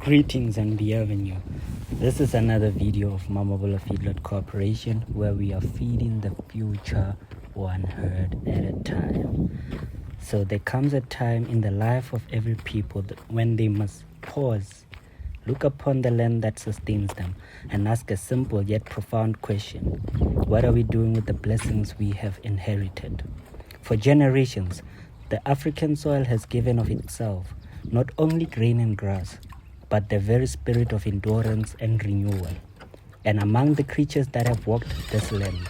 Greetings and bienvenue. This is another video of Mamabula Feedlot Corporation where we are feeding the future one herd at a time. So there comes a time in the life of every people when they must pause, look upon the land that sustains them, and ask a simple yet profound question. What are we doing with the blessings we have inherited? For generations, the African soil has given of itself not only grain and grass, but the very spirit of endurance and renewal. And among the creatures that have walked this land,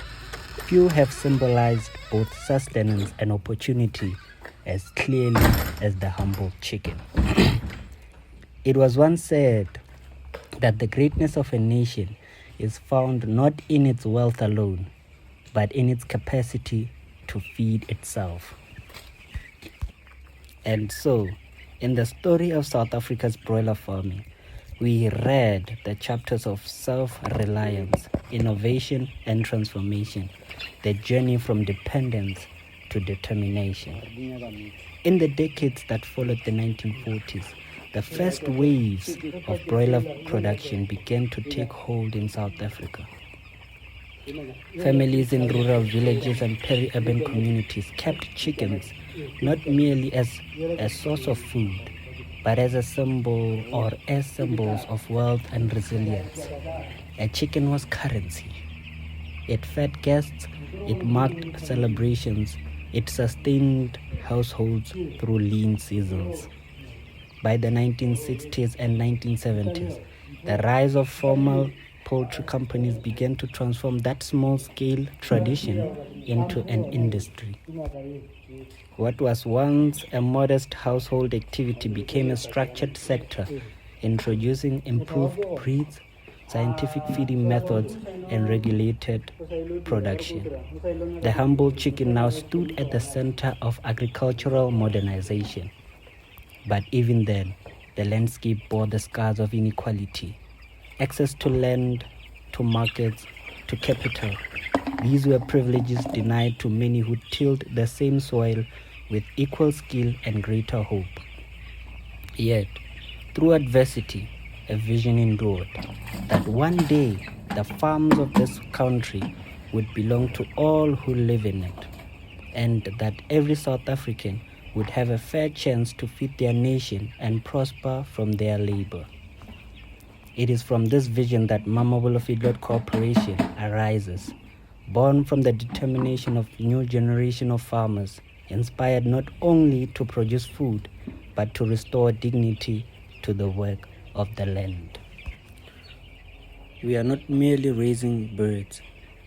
few have symbolized both sustenance and opportunity as clearly as the humble chicken. It was once said that the greatness of a nation is found not in its wealth alone, but in its capacity to feed itself. And so, in the story of South Africa's broiler farming, we read the chapters of self-reliance, innovation, and transformation, the journey from dependence to determination. In the decades that followed the 1940s, the first waves of broiler production began to take hold in South Africa. Families in rural villages and peri-urban communities kept chickens not merely as a source of food, but as a symbol or as symbols of wealth and resilience. A chicken was currency. It fed guests, it marked celebrations, it sustained households through lean seasons. By the 1960s and 1970s, the rise of formal poultry companies began to transform that small-scale tradition into an industry. What was once a modest household activity became a structured sector, introducing improved breeds, scientific feeding methods, and regulated production. The humble chicken now stood at the center of agricultural modernization. But even then, the landscape bore the scars of inequality. Access to land, to markets, to capital. These were privileges denied to many who tilled the same soil with equal skill and greater hope. Yet, through adversity, a vision endured that one day the farms of this country would belong to all who live in it, and that every South African would have a fair chance to feed their nation and prosper from their labor. It is from this vision that Mamabula Feedlot Corporation arises, born from the determination of new generation of farmers, inspired not only to produce food, but to restore dignity to the work of the land. We are not merely raising birds,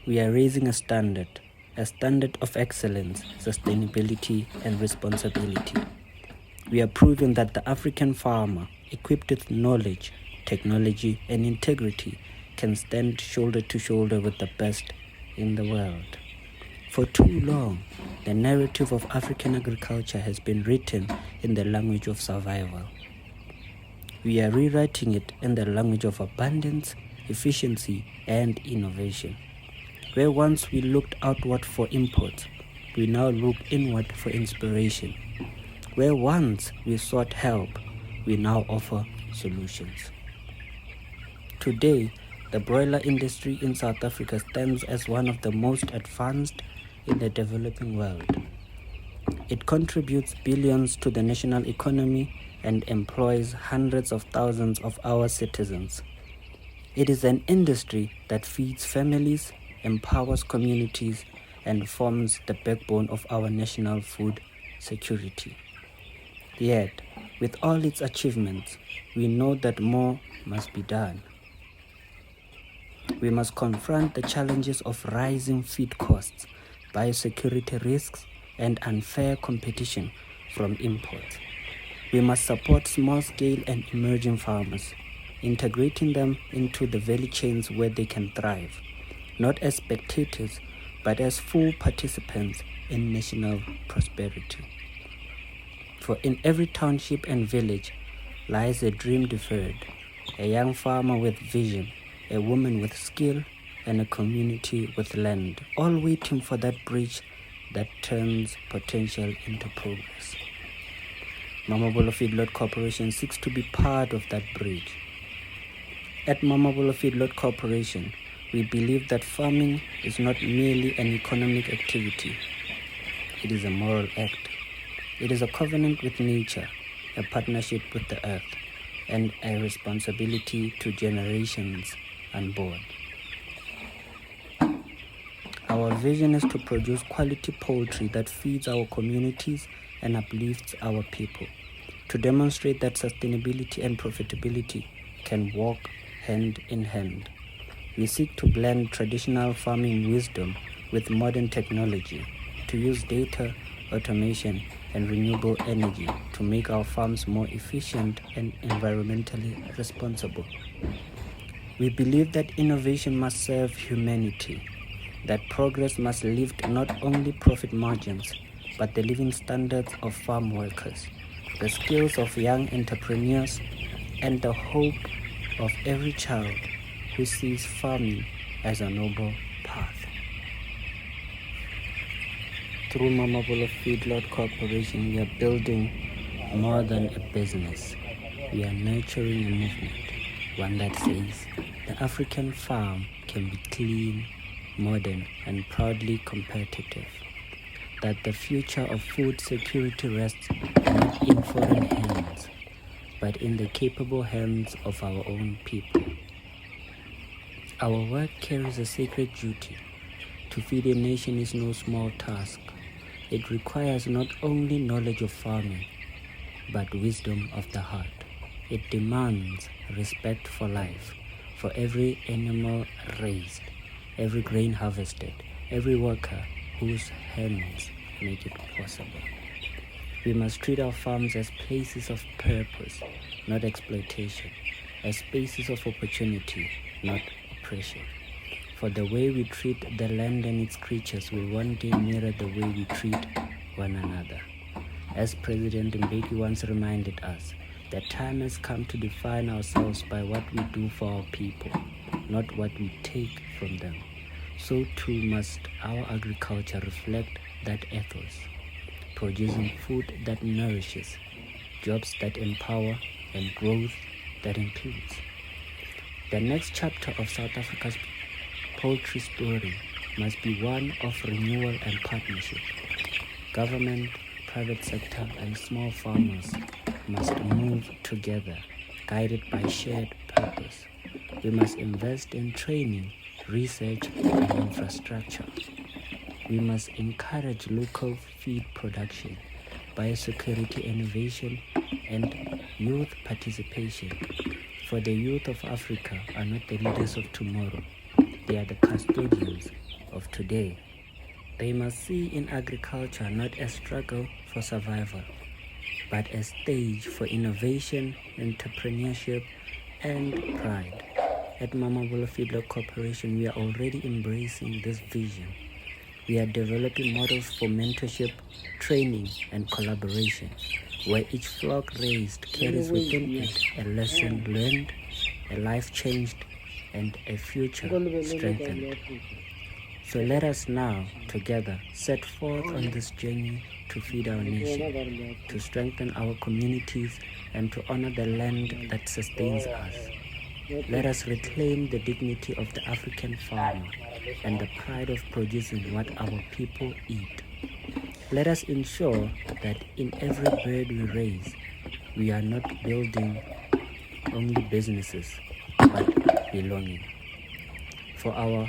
we are raising a standard of excellence, sustainability, and responsibility. We are proving that the African farmer, equipped with knowledge, technology, and integrity, can stand shoulder to shoulder with the best in the world. For too long, the narrative of African agriculture has been written in the language of survival. We are rewriting it in the language of abundance, efficiency, and innovation. Where once we looked outward for imports, we now look inward for inspiration. Where once we sought help, we now offer solutions. Today, the broiler industry in South Africa stands as one of the most advanced in the developing world. It contributes billions to the national economy and employs hundreds of thousands of our citizens. It is an industry that feeds families, empowers communities, and forms the backbone of our national food security. Yet, with all its achievements, we know that more must be done. We must confront the challenges of rising feed costs, biosecurity risks, and unfair competition from imports. We must support small-scale and emerging farmers, integrating them into the value chains where they can thrive, not as spectators, but as full participants in national prosperity. For in every township and village lies a dream deferred, a young farmer with vision, a woman with skill, and a community with land, all waiting for that bridge that turns potential into progress. Mamabolo Feedlot Corporation seeks to be part of that bridge. At Mamabolo Feedlot Corporation, we believe that farming is not merely an economic activity. It is a moral act. It is a covenant with nature, a partnership with the earth, and a responsibility to generations unborn. Our vision is to produce quality poultry that feeds our communities and uplifts our people, to demonstrate that sustainability and profitability can walk hand in hand. We seek to blend traditional farming wisdom with modern technology, to use data, automation, and renewable energy to make our farms more efficient and environmentally responsible. We believe that innovation must serve humanity, that progress must lift not only profit margins, but the living standards of farm workers, the skills of young entrepreneurs, and the hope of every child who sees farming as a noble path. Through Mamabolo Feedlot Corporation, we are building more than a business. We are nurturing a movement, one that says the African farm can be clean, modern, and proudly competitive. That the future of food security rests not in foreign hands, but in the capable hands of our own people. Our work carries a sacred duty. To feed a nation is no small task. It requires not only knowledge of farming, but wisdom of the heart. It demands respect for life, for every animal raised, every grain harvested, every worker whose hands make it possible. We must treat our farms as places of purpose, not exploitation, as spaces of opportunity, not oppression. For the way we treat the land and its creatures will one day mirror the way we treat one another. As President Mbeki once reminded us, the time has come to define ourselves by what we do for our people, not what we take from them. So too must our agriculture reflect that ethos, producing food that nourishes, jobs that empower, and growth that includes. The next chapter of South Africa's poultry story must be one of renewal and partnership. Government, private sector, and small farmers must move together, guided by shared purpose. We must invest in training, research, and infrastructure. We must encourage local feed production, biosecurity innovation, and youth participation. For the youth of Africa are not the leaders of tomorrow. They are the custodians of today. They must see in agriculture not a struggle for survival, but a stage for innovation, entrepreneurship, and pride. At Mamabolo Feedlot Corporation, we are already embracing this vision. We are developing models for mentorship, training, and collaboration, where each flock raised carries within it a lesson learned, a life changed, and a future strengthened. So let us now, together, set forth on this journey to feed our nation, to strengthen our communities, and to honor the land that sustains us. Let us reclaim the dignity of the African farmer and the pride of producing what our people eat. Let us ensure that in every bird we raise, we are not building only businesses, but belonging. For our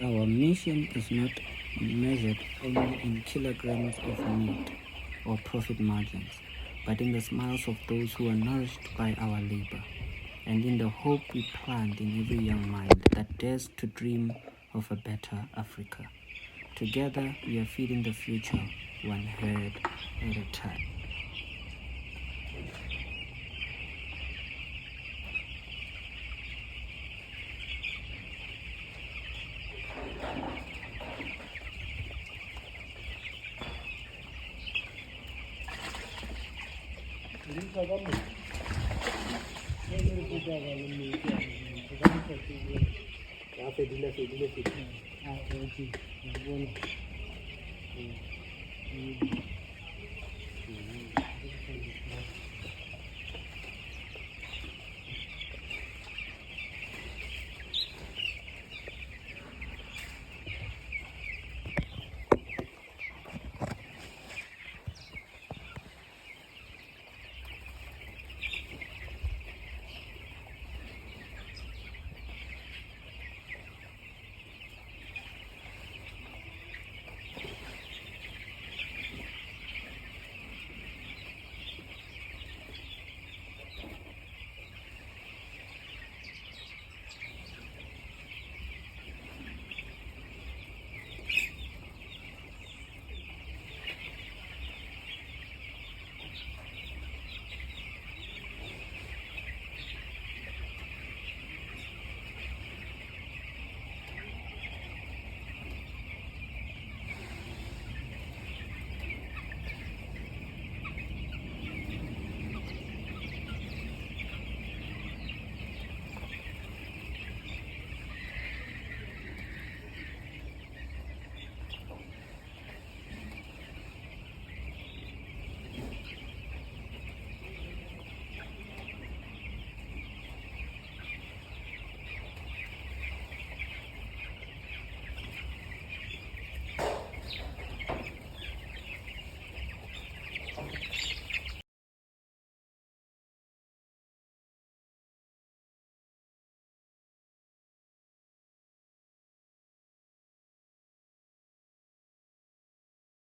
mission is not measured only in kilograms of meat or profit margins, but in the smiles of those who are nourished by our labor, and in the hope we plant in every young mind that dares to dream of a better Africa. Together, we are feeding the future, one herd at a time.